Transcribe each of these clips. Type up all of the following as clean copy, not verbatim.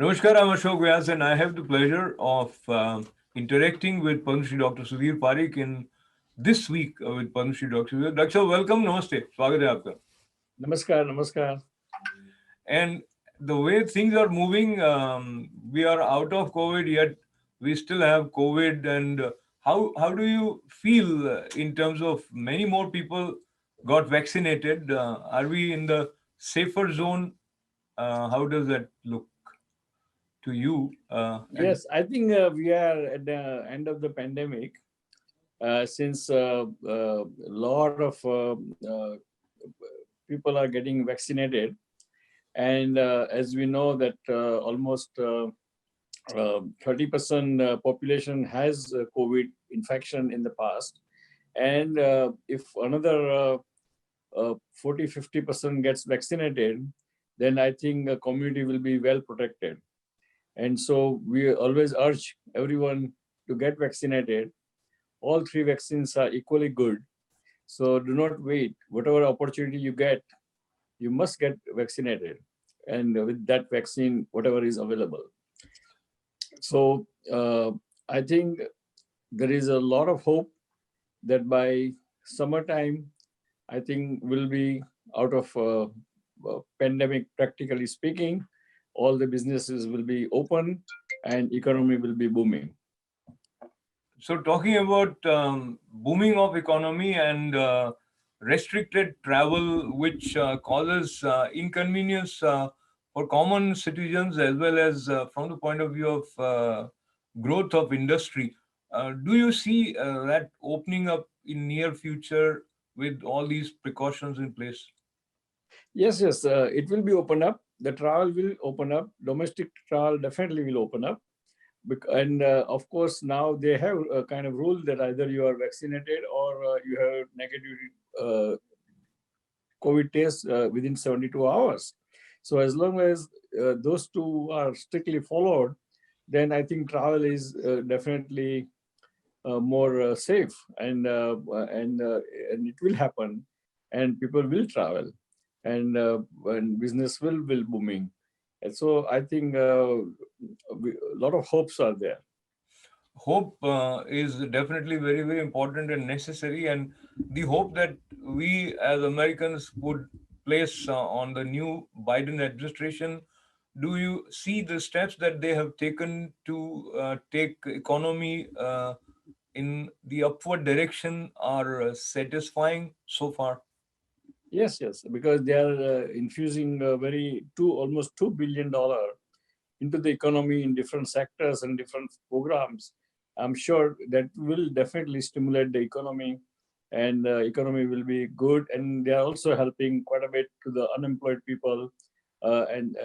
Namaskar, I'm Ashok Vyas, and I have the pleasure of interacting with Padma Shri Dr. Sudhir Parikh in this week with Padma Shri Dr. Sudhir. Dr. Sir, welcome, namaste, स्वागत है आपका. Namaskar, namaskar. And the way things are moving, we are out of COVID, yet we still have COVID. And how do you feel in terms of many more people got vaccinated? Are we in the safer zone? How does that look to you? Yes, I think we are at the end of the pandemic since a lot of people are getting vaccinated. And as we know that almost 30% population has COVID infection in the past. And if another 40-50% gets vaccinated, then I think the community will be well protected. And so we always urge everyone to get vaccinated. All three vaccines are equally good. So do not wait. Whatever opportunity you get, you must get vaccinated. And with that vaccine, whatever is available. So I think there is a lot of hope that by summertime, I think we'll be out of pandemic, practically speaking. All the businesses will be open and economy will be booming. So talking about booming of economy and restricted travel, which causes inconvenience for common citizens as well as from the point of view of growth of industry. Do you see that opening up in near future with all these precautions in place? Yes, it will be opened up. The travel will open up. Domestic travel definitely will open up. And of course, now they have a kind of rule that either you are vaccinated or you have negative COVID test within 72 hours. So as long as those two are strictly followed, then I think travel is definitely more safe, and it will happen, and people will travel, and business will booming. And so I think a lot of hopes are there. Hope is definitely very, very important and necessary. And the hope that we as Americans would place on the new Biden administration, do you see the steps that they have taken to take economy in the upward direction are satisfying so far? Yes, because they are infusing almost $2 billion into the economy in different sectors and different programs. I'm sure that will definitely stimulate the economy, and the economy will be good. And they are also helping quite a bit to the unemployed people, and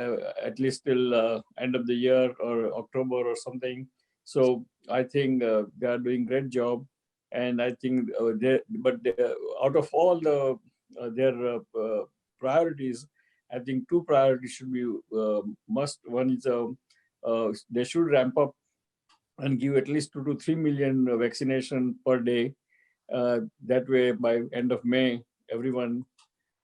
at least till end of the year or October or something. So I think they are doing great job. And I think out of all their priorities, I think two priorities should be must. One is they should ramp up and give at least 2 to 3 million vaccination per day. That way, by end of May, everyone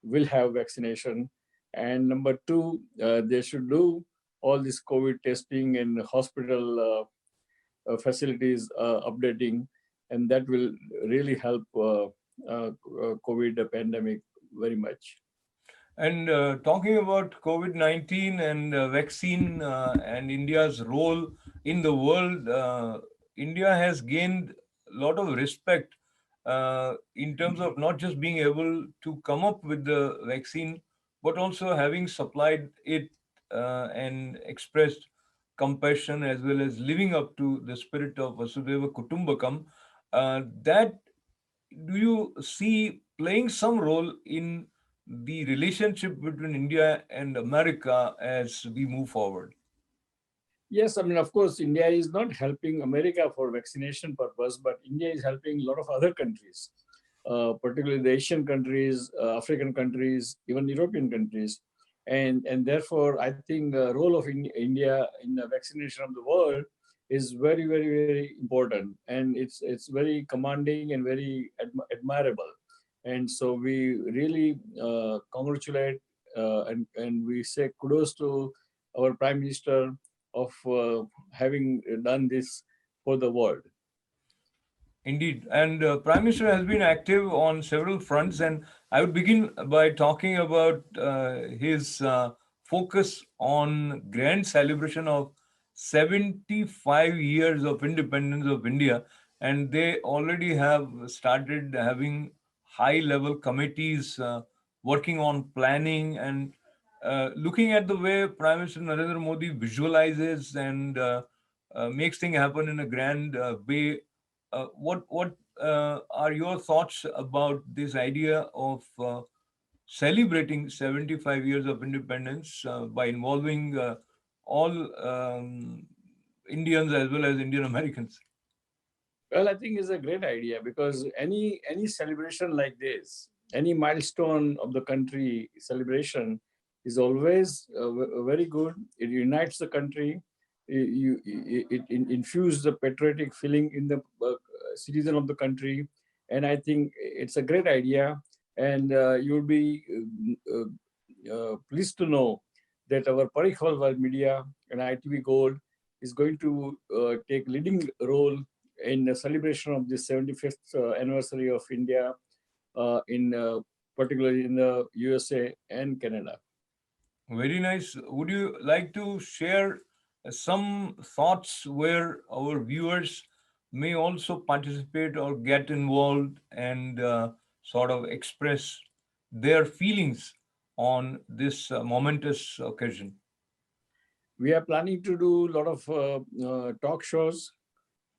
will have vaccination. And number two, they should do all this COVID testing and hospital facilities updating, and that will really help COVID pandemic very much. And talking about COVID-19 and vaccine and India's role in the world, India has gained a lot of respect in terms of not just being able to come up with the vaccine, but also having supplied it and expressed compassion as well as living up to the spirit of Vasudhaiva Kutumbakam. That do you see playing some role in the relationship between India and America as we move forward? Yes, I mean, of course, India is not helping America for vaccination purpose, but India is helping a lot of other countries, particularly the Asian countries, African countries, even European countries. And therefore, I think the role of India in the vaccination of the world is very, very, very important. And it's very commanding and very admirable. And so we really congratulate and we say kudos to our Prime Minister of having done this for the world. Indeed. And Prime Minister has been active on several fronts. And I would begin by talking about his focus on grand celebration of 75 years of independence of India. And they already have started having high level committees working on planning and looking at the way Prime Minister Narendra Modi visualizes and makes things happen in a grand way. What are your thoughts about this idea of celebrating 75 years of independence by involving all Indians as well as Indian Americans? Well, I think it's a great idea because any celebration like this, any milestone of the country celebration is always very good. It unites the country. It infuses the patriotic feeling in the citizen of the country, and I think it's a great idea. And you'll be pleased to know that our Parikh Media and ITV Gold is going to take leading role in the celebration of the 75th anniversary of India, in particularly in the USA and Canada. Very nice. Would you like to share some thoughts where our viewers may also participate or get involved and sort of express their feelings on this momentous occasion? We are planning to do a lot of talk shows,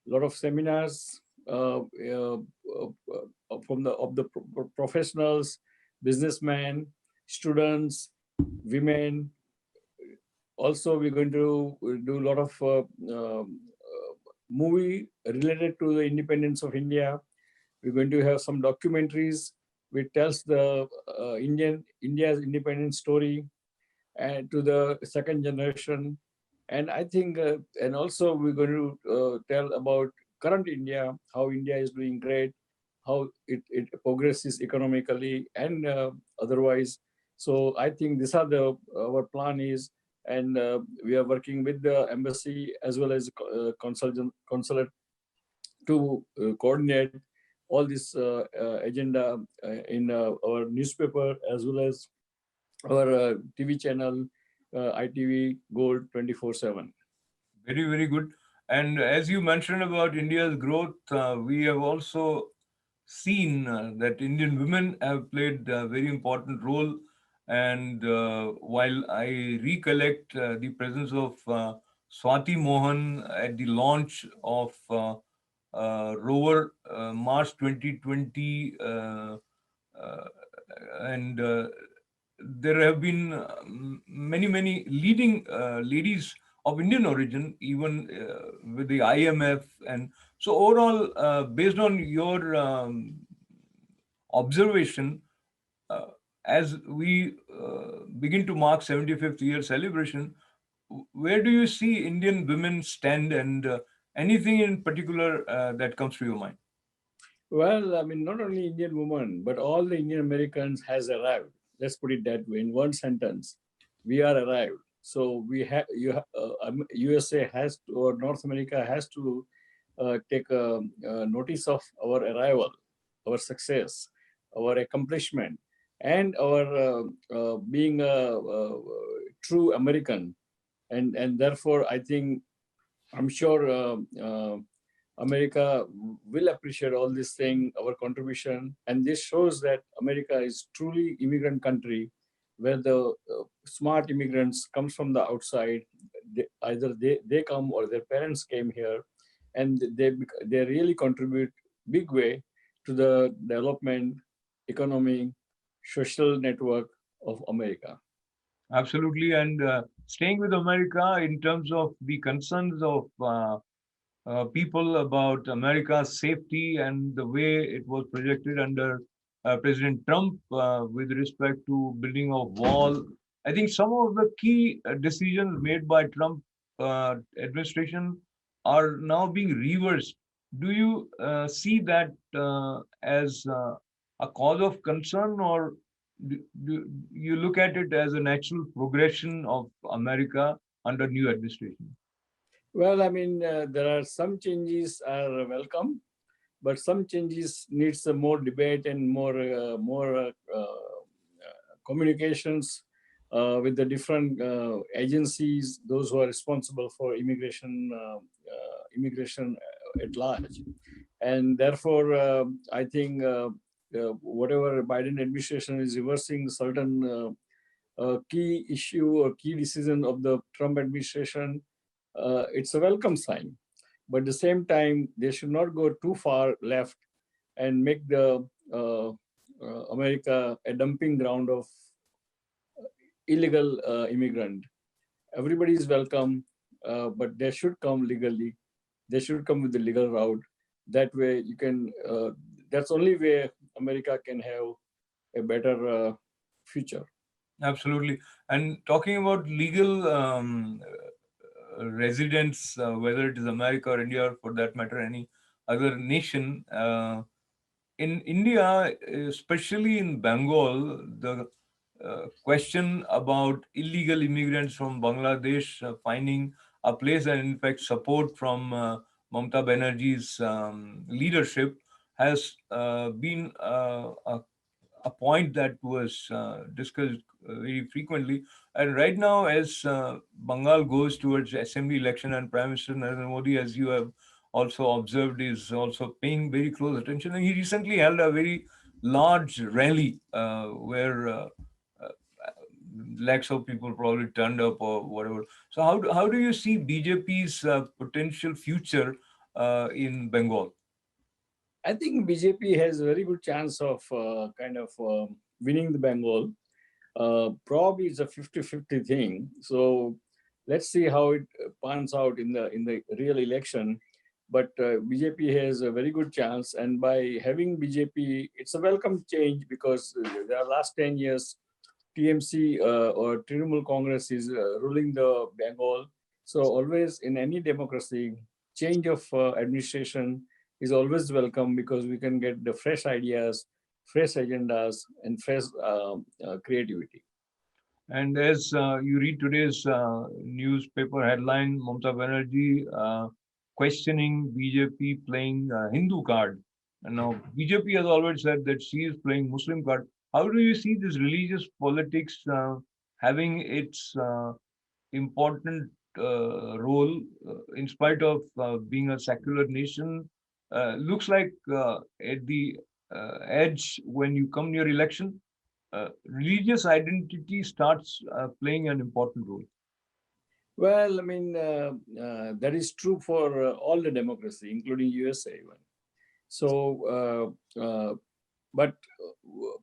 a lot of seminars from the of the professionals, businessmen, students, women. Also, we're going to do a lot of movie related to the independence of India. We're going to have some documentaries which tells the India's independence story and to the second generation. And I think, and also we're going to tell about current India, how India is doing great, how it progresses economically and otherwise. So I think these are the our plan is, and we are working with the embassy as well as consulate to coordinate all this agenda in our newspaper as well as our TV channel, ITV Gold 24/7. Very, very good. And as you mentioned about India's growth, we have also seen that Indian women have played a very important role. And while I recollect the presence of Swati Mohan at the launch of rover March 2020, uh, and there have been many, many leading ladies of Indian origin, even with the IMF. And so, overall, based on your observation, uh, as we begin to mark 75th year celebration, where do you see Indian women stand, and anything in particular that comes to your mind? Well, I mean, not only Indian women, but all the Indian Americans has arrived. Let's put it that way in one sentence. We are arrived. So we have USA has to, or North America has to take notice of our arrival, our success, our accomplishment, and our being a true American. And therefore, I think I'm sure America will appreciate all this thing, our contribution, and this shows that America is truly immigrant country, where the smart immigrants comes from the outside. Either they come or their parents came here, and they really contribute big way to the development, economy, social network of America. Absolutely. And staying with America in terms of the concerns of people about America's safety and the way it was projected under President Trump with respect to building of wall. I think some of the key decisions made by Trump administration are now being reversed. Do you see that as a cause of concern, or do you look at it as a natural progression of America under new administration? Well, I mean, there are some changes are welcome, but some changes needs more debate and more communications with the different agencies, those who are responsible for immigration at large. And therefore, I think whatever Biden administration is reversing certain key issue or key decision of the Trump administration, it's a welcome sign. But at the same time, they should not go too far left and make the America a dumping ground of illegal immigrant. Everybody is welcome, but they should come legally. They should come with the legal route. That way, you can. That's only way America can have a better future. Absolutely. And talking about legal residents, whether it is America or India, or for that matter, any other nation, in India, especially in Bengal, the question about illegal immigrants from Bangladesh finding a place, and in fact support from Mamata Banerjee's leadership has been a point that was discussed very frequently. And right now, as Bengal goes towards assembly election, and Prime Minister Narendra Modi, as you have also observed, is also paying very close attention. And he recently held a very large rally where uh, lakhs of people probably turned up or whatever. So how do you see BJP's potential future in Bengal? I think BJP has a very good chance of kind of winning the Bengal. Probably it's a 50-50 thing. So let's see how it pans out in the real election. But BJP has a very good chance, and by having BJP, it's a welcome change because the last 10 years TMC or Trinamool Congress is ruling the Bengal. So always in any democracy, change of administration is always welcome because we can get the fresh ideas, fresh agendas, and fresh creativity. And as you read today's newspaper headline, Mamata Banerjee questioning BJP playing Hindu card. And now BJP has always said that she is playing Muslim card. How do you see this religious politics having its important role in spite of being a secular nation? Looks like at the edge when you come near election, religious identity starts playing an important role. Well, I mean, that is true for all the democracy, including USA even. So, but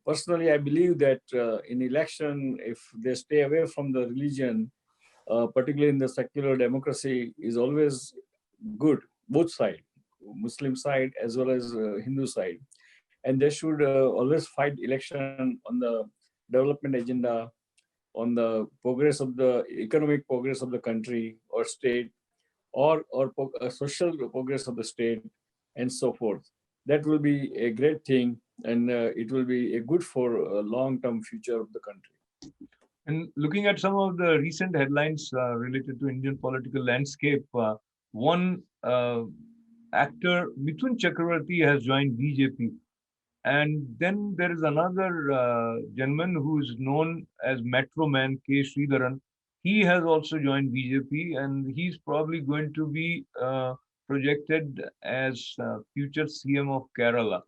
personally, I believe that in election, if they stay away from the religion, particularly in the secular democracy, is always good, both side, Muslim side as well as Hindu side. And they should always fight election on the development agenda, on the progress of the economic progress of the country or state, or social progress of the state, and so forth. That will be a great thing, and it will be a good for a long-term future of the country. And looking at some of the recent headlines related to Indian political landscape, one actor, Mithun Chakravarti, has joined BJP. And then there is another gentleman who is known as Metro Man, K. Sridharan. He has also joined BJP, and he's probably going to be projected as future CM of Kerala.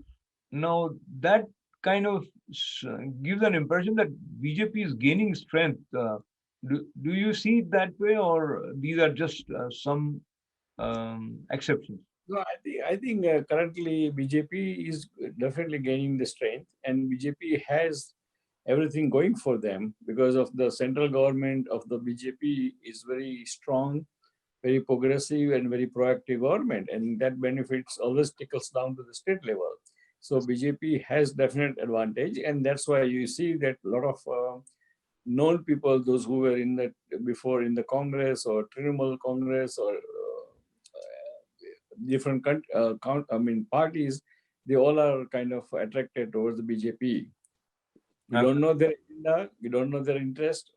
Now, that kind of gives an impression that BJP is gaining strength. Do you see it that way, or these are just some exceptions? No, I think currently BJP is definitely gaining the strength, and BJP has everything going for them because of the central government of the BJP is very strong, very progressive, and very proactive government, and that benefits always trickles down to the state level. So BJP has definite advantage, and that's why you see that a lot of known people, those who were in the before in the Congress or Trinamool Congress or different I mean parties, they all are kind of attracted towards the BJP. We don't know their agenda, we don't know their interest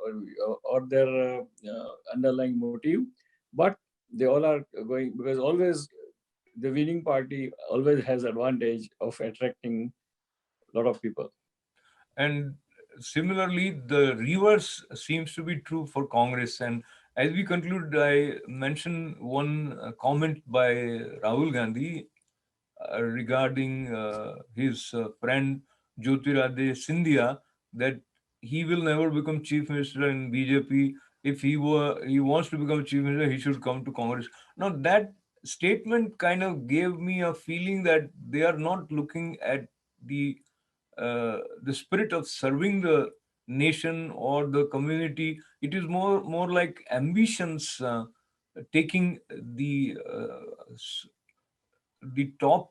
or their underlying motive, but they all are going, because always the winning party always has advantage of attracting a lot of people. And similarly, the reverse seems to be true for Congress. And as we conclude, I mention one comment by Rahul Gandhi regarding his friend Jyotiradittya Scindia, that he will never become chief minister in BJP. If he wants to become chief minister, he should come to Congress. Now that statement kind of gave me a feeling that they are not looking at the the spirit of serving the nation or the community. It is more like ambitions taking the top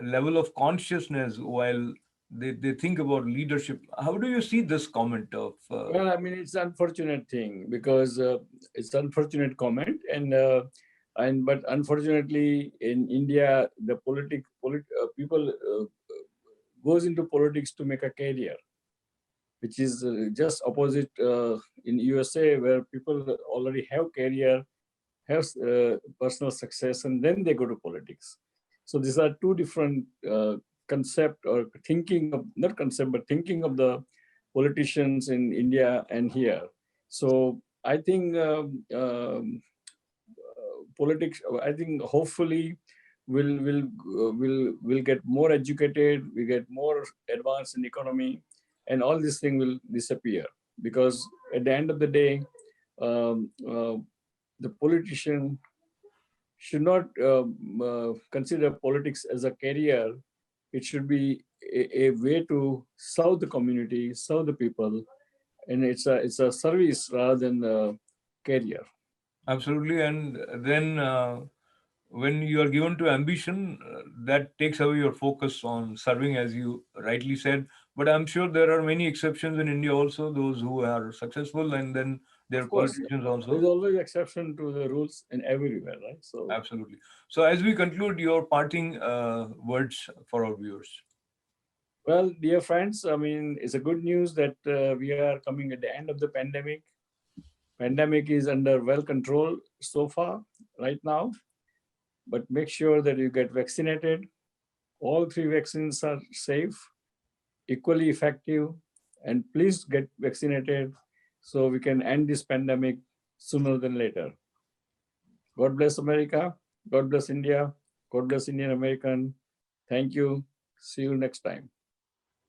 level of consciousness while they think about leadership. How do you see this comment of Well, I mean, it's unfortunate thing, because it's unfortunate comment, and but unfortunately in India, the people goes into politics to make a career, which is just opposite in USA, where people already have career, have personal success, and then they go to politics. So these are two different concept, or thinking of, not concept, but thinking of the politicians in India and here. So I think politics, I think hopefully will get more educated, we get more advanced in economy, and all this thing will disappear, because at the end of the day, um, uh, the politician should not consider politics as a career. It should be a way to serve the community, serve the people, and it's a service rather than a career. absolutely? And then when you are given to ambition, that takes away your focus on serving, as you rightly said. But I'm sure there are many exceptions in India also, those who are successful, and then there Of are course, politicians there's also. always exception to the rules in everywhere, right? So, Absolutely. So as we conclude, your parting words for our viewers. well, dear friends, I mean, it's a good news that we are coming at the end of the pandemic. Pandemic is under well control so far, right now. But make sure that you get vaccinated. All three vaccines are safe, equally effective, and please get vaccinated so we can end this pandemic sooner than later. God bless America. God bless India. God bless Indian American. Thank you. See you next time.